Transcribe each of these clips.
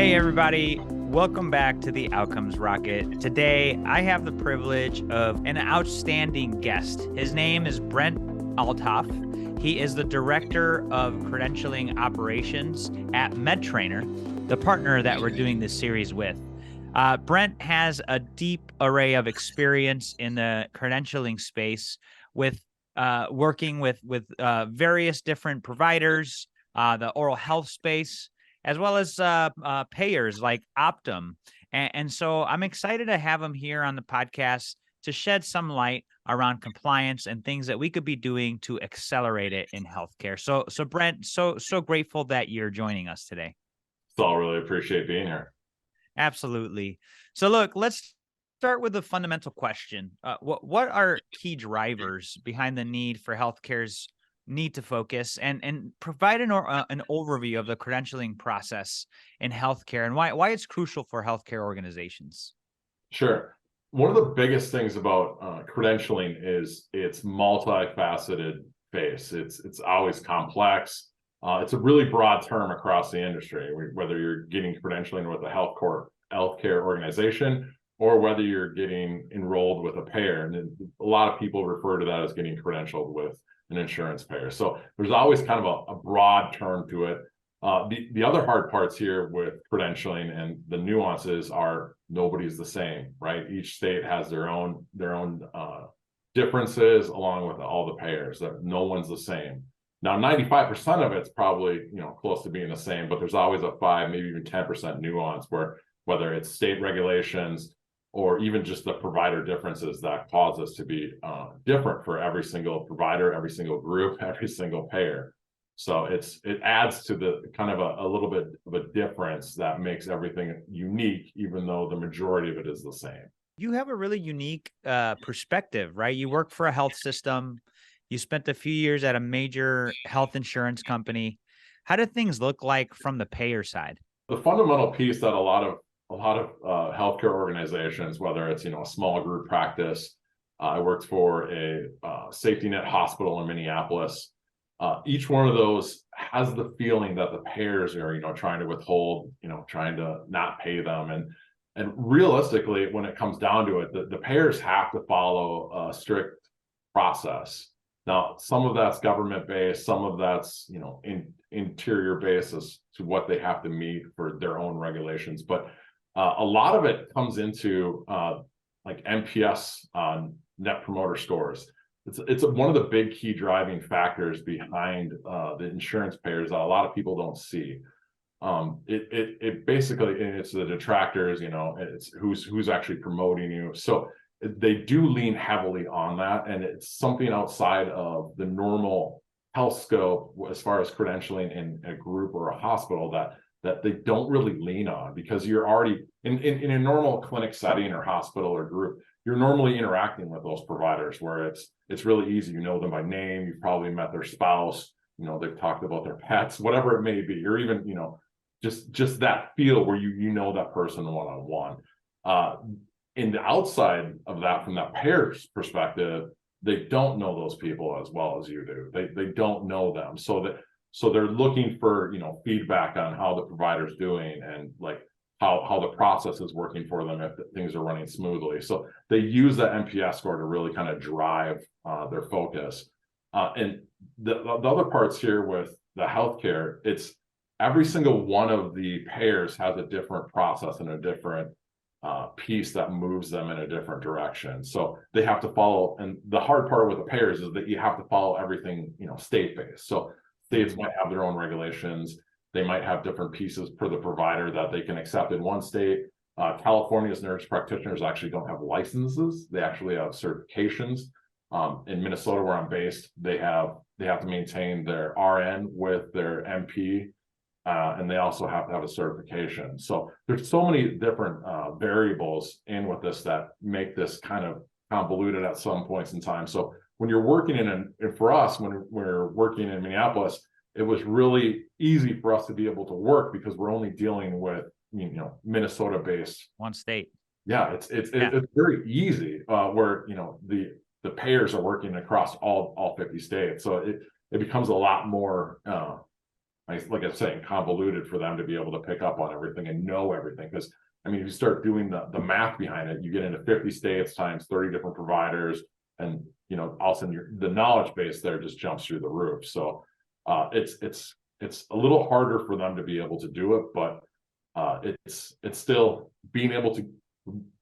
Hey, everybody. Welcome back to the Outcomes Rocket. Today, I have the privilege of an outstanding guest. His name is Brent Althoff. He is the Director of Credentialing Operations at MedTrainer, the partner that we're doing this series with. Brent has a deep array of experience in the credentialing space with working with various different providers, the oral health space, as well as payers like Optum. And so I'm excited to have him here on the podcast to shed some light around compliance and things that we could be doing to accelerate it in healthcare. So Brent, so grateful that you're joining us today. So I really appreciate being here. Absolutely. So look, let's start with the fundamental question. What are key drivers behind the need for healthcare's need to focus and provide an overview of the credentialing process in healthcare and why it's crucial for healthcare organizations? Sure. One of the biggest things about credentialing is it's multifaceted base. It's always complex. It's a really broad term across the industry, whether you're getting credentialing with a healthcare organization or whether you're getting enrolled with a payer. And a lot of people refer to that as getting credentialed with an insurance payer. So there's always kind of a broad term to it. The other hard parts here with credentialing and the nuances are nobody's the same, right? Each state has their own differences along with all the payers. That no one's the same. Now, 95% of it's probably close to being the same, but there's always a 5, maybe even 10% nuance where whether it's state regulations or even just the provider differences that cause us to be different for every single provider, every single group, every single payer. So it adds to the kind of a little bit of a difference that makes everything unique, even though the majority of it is the same. You have a really unique perspective, right? You work for a health system. You spent a few years at a major health insurance company. How do things look like from the payer side? The fundamental piece that a lot of healthcare organizations, whether it's a small group practice, I worked for a safety net hospital in Minneapolis. Each one of those has the feeling that the payers are trying to withhold, trying to not pay them, and realistically, when it comes down to it, the payers have to follow a strict process. Now, some of that's government based, some of that's interior based as to what they have to meet for their own regulations, but a lot of it comes into like NPS net promoter scores. It's one of the big key driving factors behind the insurance payers that a lot of people don't see. It basically, and it's the detractors, it's who's actually promoting you. So they do lean heavily on that, and it's something outside of the normal health scope as far as credentialing in a group or a hospital that they don't really lean on, because you're already in a normal clinic setting or hospital or group, you're normally interacting with those providers where it's really easy. You know them by name, you've probably met their spouse, they've talked about their pets, whatever it may be, or even just that feel where you know that person one-on-one. In the outside of that, from that payer's perspective, they don't know those people as well as you do. They don't know them, so they're looking for feedback on how the provider's doing and like how the process is working for them if things are running smoothly. So they use that NPS score to really kind of drive their focus. And the other parts here with the healthcare, it's every single one of the payers has a different process and a different piece that moves them in a different direction. So they have to follow, and the hard part with the payers is that you have to follow everything state-based. So states might have their own regulations. They might have different pieces per the provider that they can accept in one state. California's nurse practitioners actually don't have licenses. They actually have certifications. In Minnesota, where I'm based, they have to maintain their RN with their MP, and they also have to have a certification. So there's so many different variables in with this that make this kind of convoluted at some points in time. So when you're working and for us, when we're working in Minneapolis, it was really easy for us to be able to work because we're only dealing with Minnesota-based one state. Yeah, it's very easy where the payers are working across all 50 states, so it becomes a lot more like I'm saying, convoluted for them to be able to pick up on everything and know everything. Because I mean, if you start doing the math behind it, you get into 50 states times 30 different providers, and all of a sudden the knowledge base there just jumps through the roof. So it's a little harder for them to be able to do it, but it's still being able to.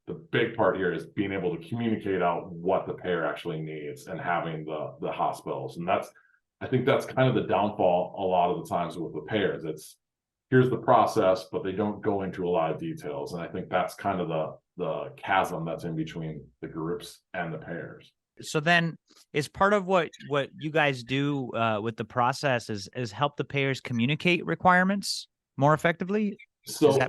The big part here is being able to communicate out what the payer actually needs and having the hospitals, and I think that's kind of the downfall a lot of the times with the payers. It's here's the process, but they don't go into a lot of details. And I think that's kind of the chasm that's in between the groups and the payers. So then is part of what you guys do with the process is help the payers communicate requirements more effectively? So is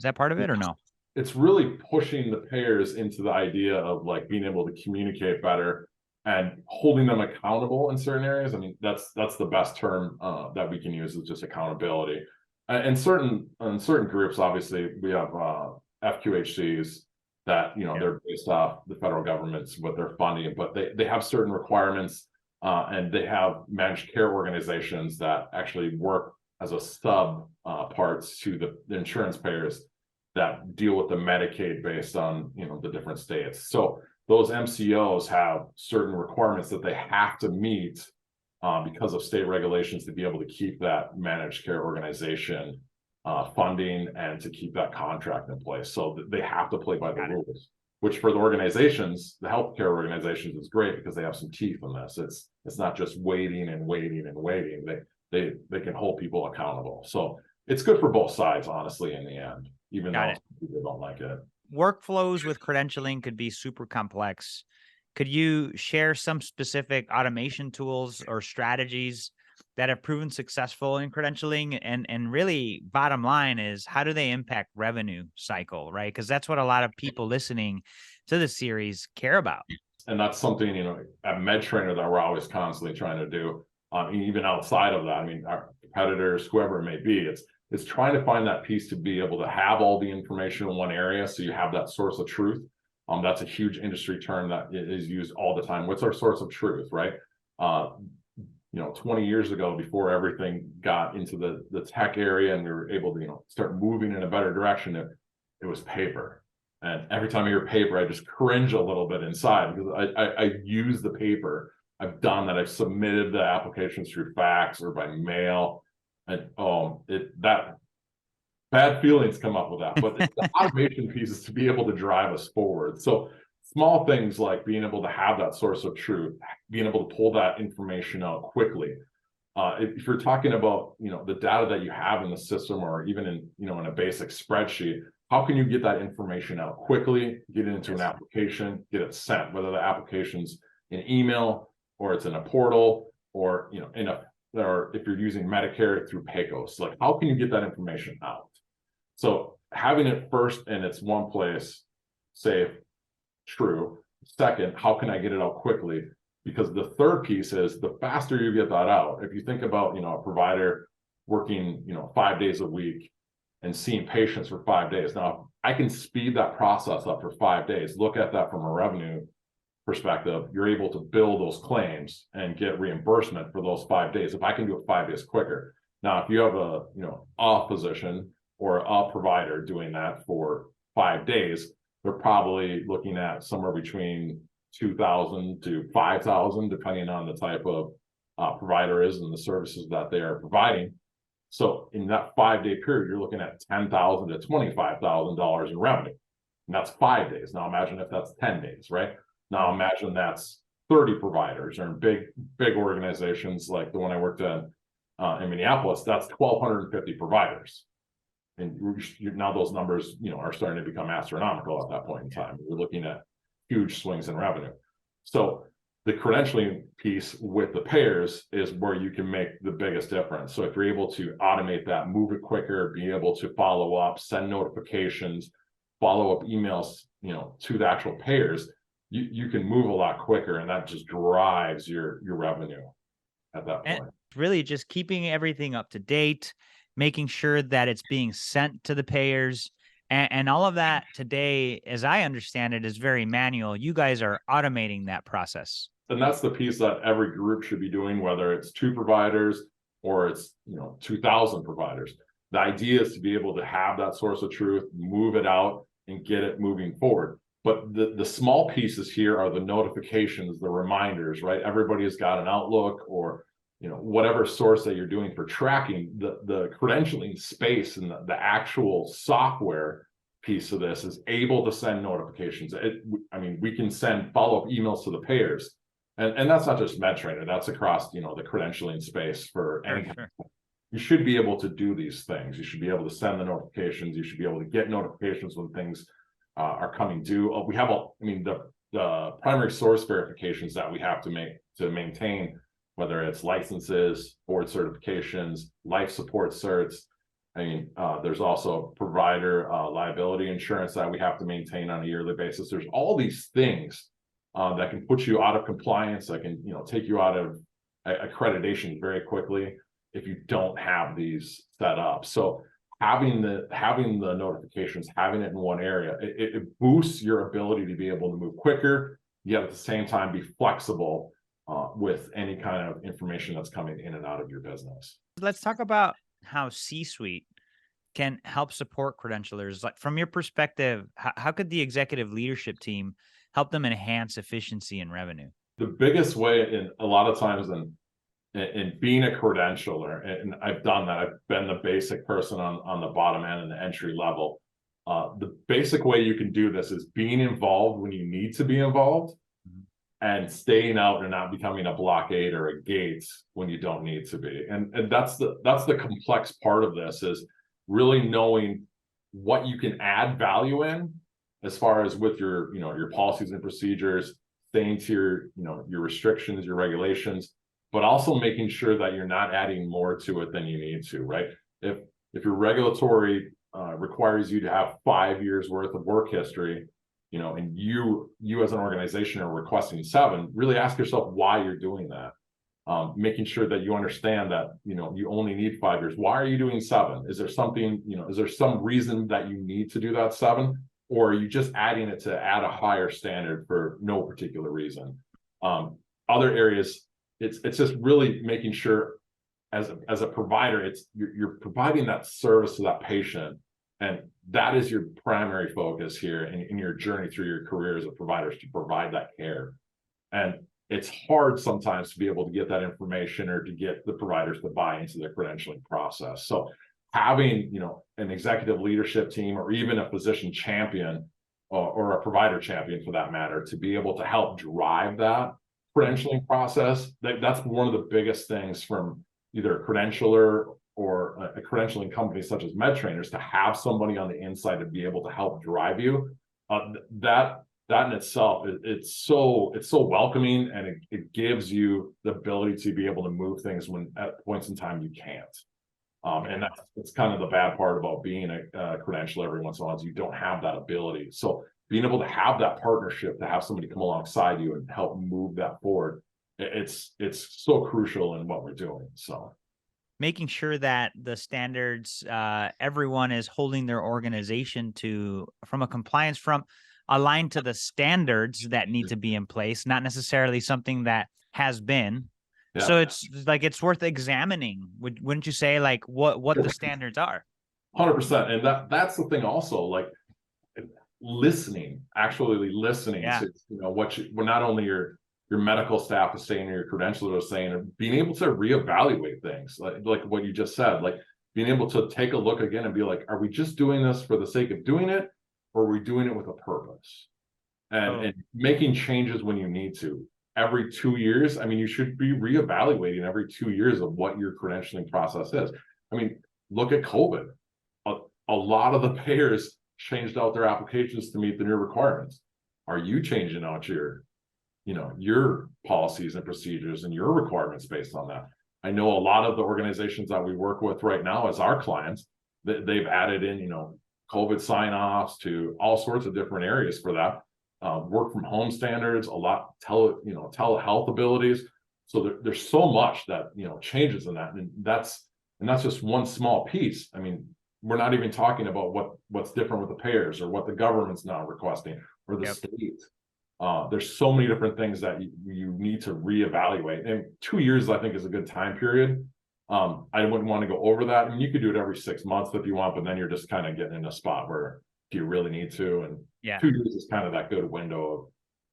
that part of it or no? It's really pushing the payers into the idea of like being able to communicate better and holding them accountable in certain areas. I mean, that's the best term that we can use, is just accountability. In certain groups, obviously, we have FQHCs that they're based off the federal government's what they're funding, but they have certain requirements, and they have managed care organizations that actually work as a sub parts to the insurance payers that deal with the Medicaid based on the different states. So those MCOs have certain requirements that they have to meet because of state regulations to be able to keep that managed care organization funding and to keep that contract in place. So they have to play by the rules, which for the organizations, the healthcare organizations, is great because they have some teeth in this. It's not just waiting and waiting and waiting. They can hold people accountable. So it's good for both sides, honestly, in the end, even though people don't like it. Workflows with credentialing could be super complex. Could you share some specific automation tools or strategies that have proven successful in credentialing? And really, bottom line is, how do they impact revenue cycle, right? Because that's what a lot of people listening to the series care about. And that's something, at MedTrainer that we're always constantly trying to do. Even outside of that, I mean, our competitors, whoever it may be, it's trying to find that piece to be able to have all the information in one area, so you have that source of truth. That's a huge industry term that is used all the time. What's our source of truth, right? 20 years ago, before everything got into the tech area and we were able to start moving in a better direction, it was paper. And every time I hear paper, I just cringe a little bit inside, because I use the paper. I've done that. I've submitted the applications through fax or by mail, and that bad feelings come up with that. But the automation piece is to be able to drive us forward. So small things like being able to have that source of truth, being able to pull that information out quickly. If you're talking about the data that you have in the system, or even in in a basic spreadsheet, how can you get that information out quickly, get it into an application, get it sent, whether the application's in email or it's in a portal, or or if you're using Medicare through Pecos, like how can you get that information out? So having it first in its one place, safe, true. Second, how can I get it out quickly? Because the third piece is, the faster you get that out, if you think about a provider working 5 days a week and seeing patients for 5 days. Now, I can speed that process up for 5 days. Look at that from a revenue perspective. You're able to bill those claims and get reimbursement for those 5 days if I can do it 5 days quicker. Now, if you have a physician or a provider doing that for 5 days, they're probably looking at somewhere between $2,000 to $5,000, depending on the type of provider is and the services that they are providing. So in that 5 day period, you're looking at $10,000 to $25,000 in revenue, and that's 5 days. Now imagine if that's 10 days, right? Now imagine that's 30 providers, or in big organizations like the one I worked in Minneapolis, that's 1,250 providers. And now those numbers, are starting to become astronomical at that point in time. We're looking at huge swings in revenue. So the credentialing piece with the payers is where you can make the biggest difference. So if you're able to automate that, move it quicker, be able to follow up, send notifications, follow up emails, to the actual payers, you can move a lot quicker, and that just drives your revenue at that point. And really just keeping everything up to date, making sure that it's being sent to the payers, and all of that today, as I understand it, is very manual. You guys are automating that process. And that's the piece that every group should be doing, whether it's 2 providers, or it's 2,000 providers. The idea is to be able to have that source of truth, move it out, and get it moving forward. But the small pieces here are the notifications, the reminders, right? Everybody has got an Outlook or whatever source that you're doing for tracking. The credentialing space and the actual software piece of this is able to send notifications. We can send follow-up emails to the payers, and that's not just MedTrainer. That's across the credentialing space for any. Sure. You should be able to do these things. You should be able to send the notifications. You should be able to get notifications when things are coming due. We have the primary source verifications that we have to maintain, whether it's licenses, board certifications, life support certs. There's also provider liability insurance that we have to maintain on a yearly basis. There's all these things that can put you out of compliance, that can take you out of accreditation very quickly if you don't have these set up. So having the notifications, having it in one area, it boosts your ability to be able to move quicker, yet at the same time be flexible with any kind of information that's coming in and out of your business. Let's talk about how C-suite can help support credentialers. Like, from your perspective, how could the executive leadership team help them enhance efficiency and revenue? The biggest way, in a lot of times, in being a credentialer, and I've done that, I've been the basic person on the bottom end and the entry level. The basic way you can do this is being involved when you need to be involved, and staying out and not becoming a blockade or a gate when you don't need to be. And that's the complex part of this, is really knowing what you can add value in, as far as with your policies and procedures, staying to your restrictions, your regulations, but also making sure that you're not adding more to it than you need to, right? If your regulatory requires you to have 5 years worth of work history, and you as an organization are requesting 7, really ask yourself why you're doing that. Making sure that you understand that, you only need 5 years. Why are you doing 7? Is there something, is there some reason that you need to do that 7? Or are you just adding it to add a higher standard for no particular reason? Other areas, it's just really making sure as a provider, you're providing that service to that patient. And that is your primary focus here in your journey through your career as a provider, is to provide that care. And it's hard sometimes to be able to get that information or to get the providers to buy into the credentialing process. So having, an executive leadership team, or even a physician champion or a provider champion for that matter, to be able to help drive that credentialing process, that's one of the biggest things from either a credentialer or a credentialing company such as MedTrainer, to have somebody on the inside to be able to help drive you. That in itself, it's so welcoming, and it gives you the ability to be able to move things when at points in time you can't. And that's kind of the bad part about being a credentialer every once in a while, is you don't have that ability. So being able to have that partnership, to have somebody come alongside you and help move that forward, it's so crucial in what we're doing. So Making sure that the standards, everyone is holding their organization to, from a compliance, from aligned to the standards that need to be in place, not necessarily something that has been. yeah. So it's like, it's worth examining. Wouldn't you say, like, what the standards are? 100%. And that's the thing also, like actually listening Yeah. to, what not only your medical staff is saying, or your credentialer is saying, and being able to reevaluate things, like what you just said, like being able to take a look again and be like, are we just doing this for the sake of doing it, or are we doing it with a purpose? And making changes when you need to. Every 2 years, you should be reevaluating every 2 years of what your credentialing process is. Look at COVID. A lot of the payers changed out their applications to meet the new requirements. Are you changing out your policies and procedures and your requirements based on that? I know a lot of the organizations that we work with right now as our clients, they've added in, COVID sign-offs to all sorts of different areas for that. Work from home standards, a lot, telehealth abilities. So there's so much that, changes in that. And that's just one small piece. We're not even talking about what's different with the payers, or what the government's now requesting, or the state. There's so many different things that you need to reevaluate. And 2 years, I think, is a good time period. I wouldn't want to go over that. I mean, you could do it every 6 months if you want, but then you're just kind of getting in a spot where do you really need to? And 2 years is kind of that good window of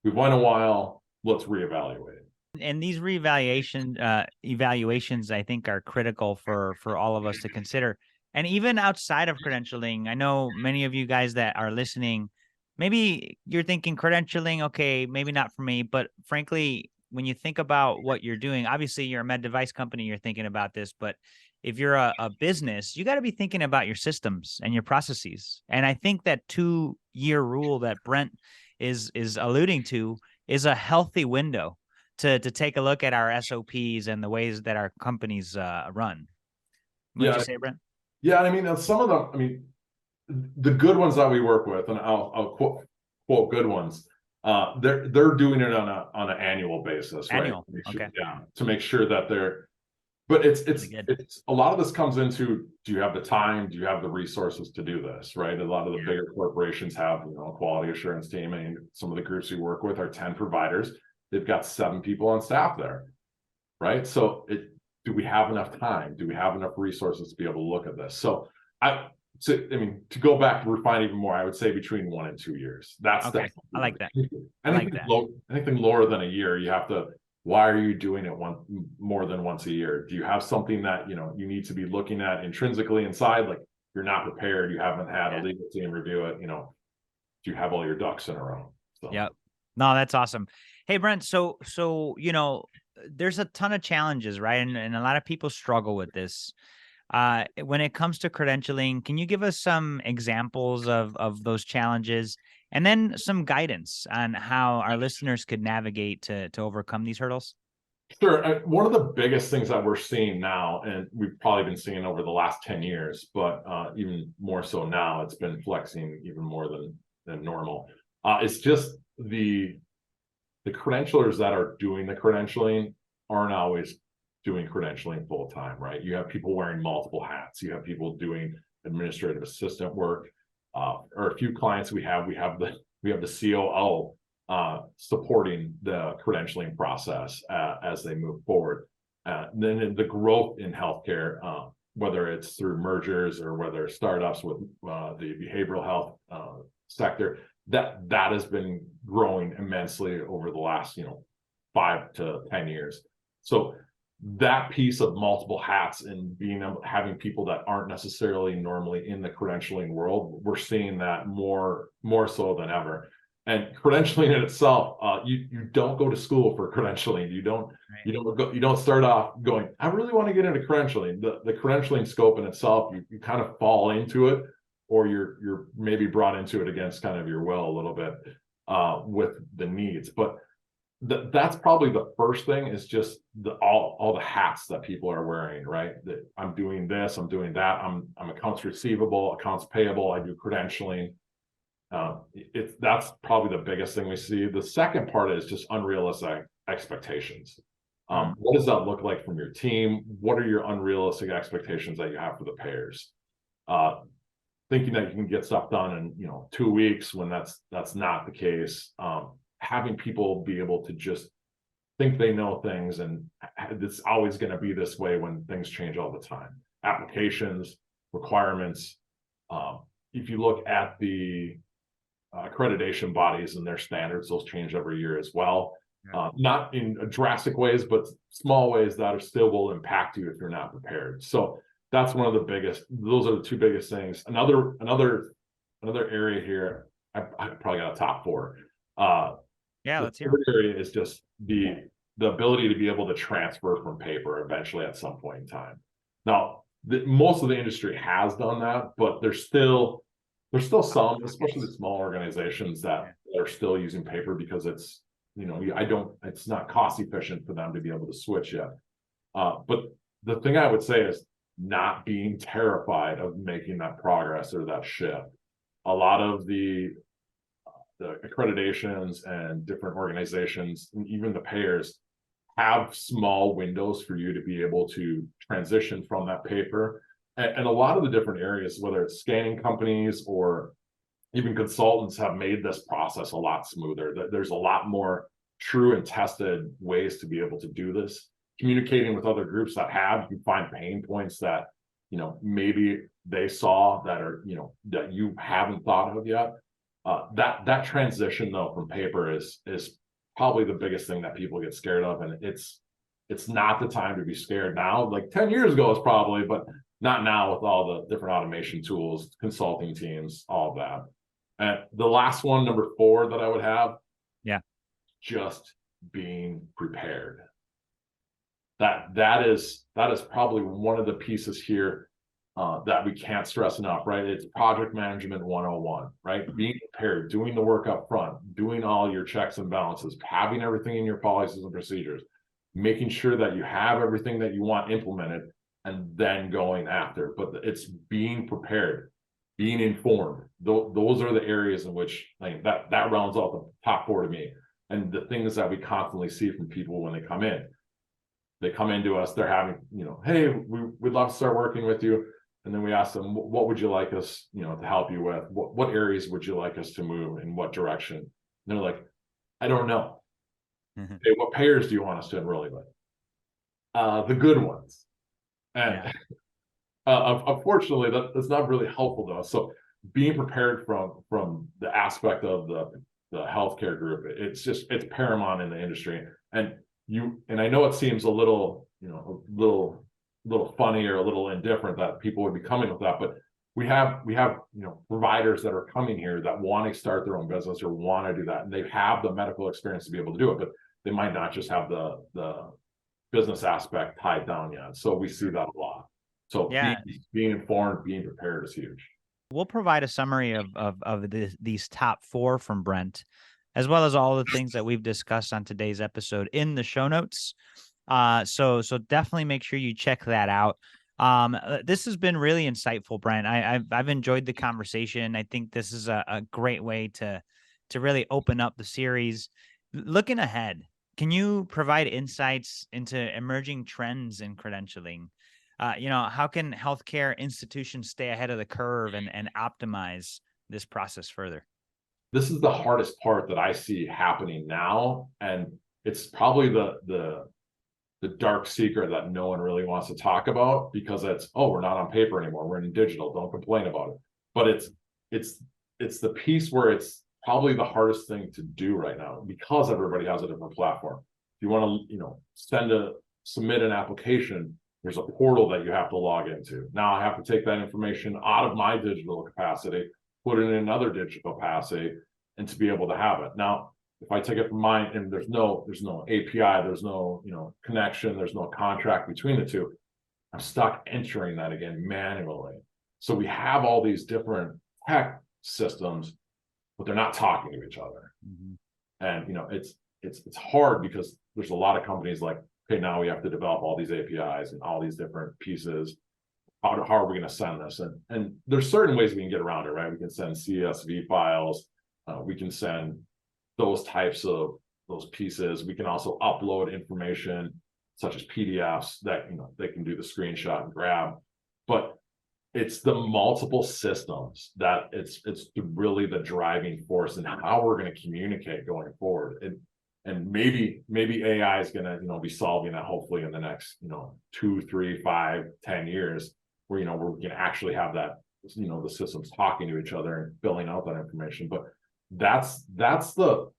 we've went a while, let's reevaluate. And these evaluations, I think, are critical for all of us to consider. And even outside of credentialing, I know many of you guys that are listening, maybe you're thinking credentialing, okay, maybe not for me, but frankly, when you think about what you're doing, obviously you're a med device company, you're thinking about this, but if you're a business, you got to be thinking about your systems and your processes. And I think that 2-year rule that Brent is alluding to is a healthy window to take a look at our SOPs and the ways that our companies run. Wouldn't you say, Brent? Yeah, I mean, some of them, I mean, the good ones that we work with, and I'll quote good ones, they're doing it on an annual basis, right? Okay. Yeah, to make sure that they're, but it's a lot of this comes into, do you have the time? Do you have the resources to do this, right? A lot of the bigger corporations have, a quality assurance team, and some of the groups we work with are 10 providers. They've got 7 people on staff there, right? So do we have enough time? Do we have enough resources to be able to look at this? So to go back to refine even more, I would say between 1 and 2 years. That's okay. I like that. Anything lower than a year, you have to. Why are you doing it more than once a year? Do you have something that you need to be looking at intrinsically inside? Like you're not prepared, you haven't had a legal team review it. Do you have all your ducks in a row? So. Yep. No, that's awesome. Hey, Brent, so there's a ton of challenges, right? And a lot of people struggle with this. When it comes to credentialing, can you give us some examples of those challenges and then some guidance on how our listeners could navigate to overcome these hurdles? Sure. One of the biggest things that we're seeing now, and we've probably been seeing over the last 10 years, but even more so now, it's been flexing even more than normal. It's just the credentialers that are doing the credentialing aren't always doing credentialing full time, right? You have people wearing multiple hats. You have people doing administrative assistant work. Or a few clients we have the COO supporting the credentialing process as they move forward. Then the growth in healthcare, whether it's through mergers or whether it's startups with the behavioral health sector, that has been growing immensely over the last 5 to 10 years. So that piece of multiple hats and having people that aren't necessarily normally in the credentialing world, we're seeing that more so than ever. And credentialing in itself, you don't go to school for credentialing. You don't start off going, I really want to get into credentialing. The credentialing scope in itself, you kind of fall into it, or you're maybe brought into it against kind of your will a little bit with the needs. But that's probably the first thing, is just all the hats that people are wearing, right? That I'm doing this, I'm doing that, I'm accounts receivable, accounts payable, I do credentialing. That's probably the biggest thing we see. The second part is just unrealistic expectations. What does that look like from your team? What are your unrealistic expectations that you have for the payers? Thinking that you can get stuff done in 2 weeks when that's not the case. Having people be able to just think they know things, and it's always going to be this way when things change all the time. Applications, requirements. If you look at the accreditation bodies and their standards, those change every year as well. Not in drastic ways, but small ways that still will impact you if you're not prepared. So that's one of the biggest. Those are the 2 biggest things. Another area here, I probably got a top 4. Let's hear. The area is just the ability to be able to transfer from paper eventually at some point in time. Now, most of the industry has done that, but there's still some, especially the small organizations that are still using paper because it's not cost efficient for them to be able to switch yet. But the thing I would say is not being terrified of making that progress or that shift. A lot of the accreditations and different organizations, and even the payers, have small windows for you to be able to transition from that paper. And a lot of the different areas, whether it's scanning companies or even consultants, have made this process a lot smoother. There's a lot more true and tested ways to be able to do this. communicating with other groups that have, you find pain points that, maybe they saw that are, that you haven't thought of yet. That transition though from paper is probably the biggest thing that people get scared of. And it's not the time to be scared now. Like 10 years ago is probably, but not now with all the different automation tools, consulting teams, all of that. And the last one, number 4 that I would have, just being prepared. That is probably one of the pieces here that we can't stress enough, right? It's project management 101, right? Being prepared, doing the work up front, doing all your checks and balances, having everything in your policies and procedures, making sure that you have everything that you want implemented, and then going after. But it's being prepared, being informed. Those are the areas in which that rounds out the top 4 to me. And the things that we constantly see from people when they come in. They come into us, they're having, hey, we'd love to start working with you. And then we ask them, what would you like us, to help you with? What areas would you like us to move in what direction? And they're like, I don't know. Mm-hmm. Hey, what payers do you want us to enroll you with? The good ones. And unfortunately, that's not really helpful though. So being prepared from the aspect of the healthcare group, it's paramount in the industry. And I know it seems a little, a little funny or a little indifferent that people would be coming with that, but we have providers that are coming here that want to start their own business or want to do that, and they have the medical experience to be able to do it, but they might not just have the business aspect tied down yet. So we see that a lot. So being informed, being prepared is huge. We'll provide a summary of these top 4 from Brent, as well as all the things that we've discussed on today's episode in the show notes. So definitely make sure you check that out. This has been really insightful, Brent. I've enjoyed the conversation. I think this is a great way to really open up the series. Looking ahead, can you provide insights into emerging trends in credentialing? How can healthcare institutions stay ahead of the curve and optimize this process further? This is the hardest part that I see happening now, and it's probably the dark secret that no one really wants to talk about, because we're not on paper anymore, we're in digital, don't complain about it. But it's the piece where it's probably the hardest thing to do right now, because everybody has a different platform. If you want to submit an application, there's a portal that you have to log into. Now I have to take that information out of my digital capacity, put it in another digital capacity, and to be able to have it. Now, if I take it from mine and there's no API, there's no connection, there's no contract between the two, I'm stuck entering that again manually. So we have all these different tech systems, but they're not talking to each other. Mm-hmm. And it's hard, because there's a lot of companies like, okay, now we have to develop all these APIs and all these different pieces. How are we going to send this? And there's certain ways we can get around it, right? We can send CSV files. We can send those types of those pieces. We can also upload information such as PDFs that they can do the screenshot and grab. But it's the multiple systems that it's really the driving force in how we're going to communicate going forward. And maybe AI is going to be solving that, hopefully in the next 2, 3, 5, 10 years, where we can actually have that the systems talking to each other and filling out that information. But that's the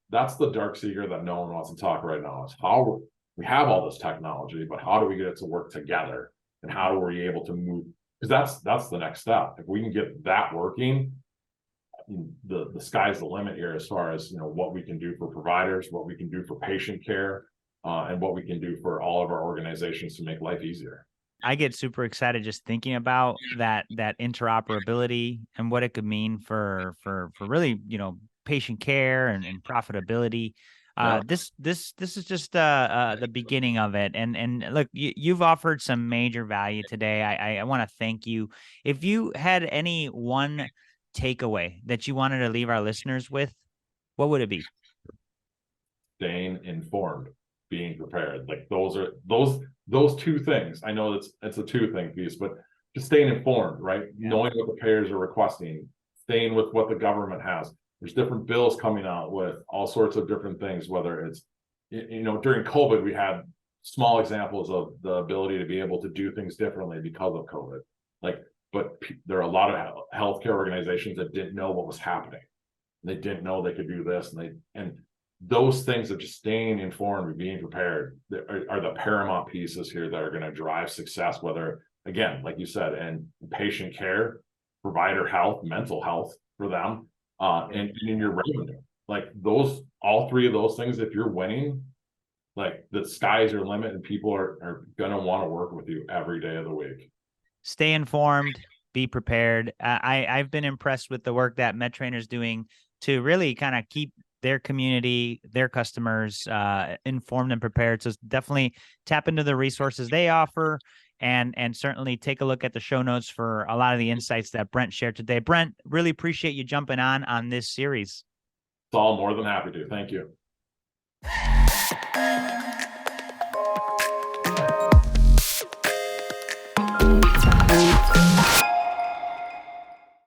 dark secret that no one wants to talk right now, is how we have all this technology, but how do we get it to work together, and how are we able to move? Because that's the next step. If we can get that working, the sky's the limit here, as far as what we can do for providers, what we can do for patient care, and what we can do for all of our organizations to make life easier. I get super excited just thinking about that interoperability and what it could mean for really patient care and profitability. This is just the beginning of it. And look, you've offered some major value today. I want to thank you. If you had any one takeaway that you wanted to leave our listeners with, what would it be? Staying informed, being prepared. Like those two things. I know it's a 2-thing piece, but just staying informed, right? Yeah. Knowing what the payers are requesting, staying with what the government has. There's different bills coming out with all sorts of different things, whether it's, during COVID, we had small examples of the ability to be able to do things differently because of COVID. Like, but there are a lot of healthcare organizations that didn't know what was happening. They didn't know they could do this, and those things of just staying informed and being prepared are the paramount pieces here that are going to drive success, whether, again, like you said, and patient care, provider health, mental health for them, and in your revenue. Like those, all three of those things, if you're winning, like the sky's your limit, and people are going to want to work with you every day of the week. Stay informed, be prepared. I've been impressed with the work that MedTrainer is doing to really kind of keep their community, their customers informed and prepared. So definitely tap into the resources they offer, and certainly take a look at the show notes for a lot of the insights that Brent shared today. Brent, really appreciate you jumping on this series. It's all more than happy to. Thank you.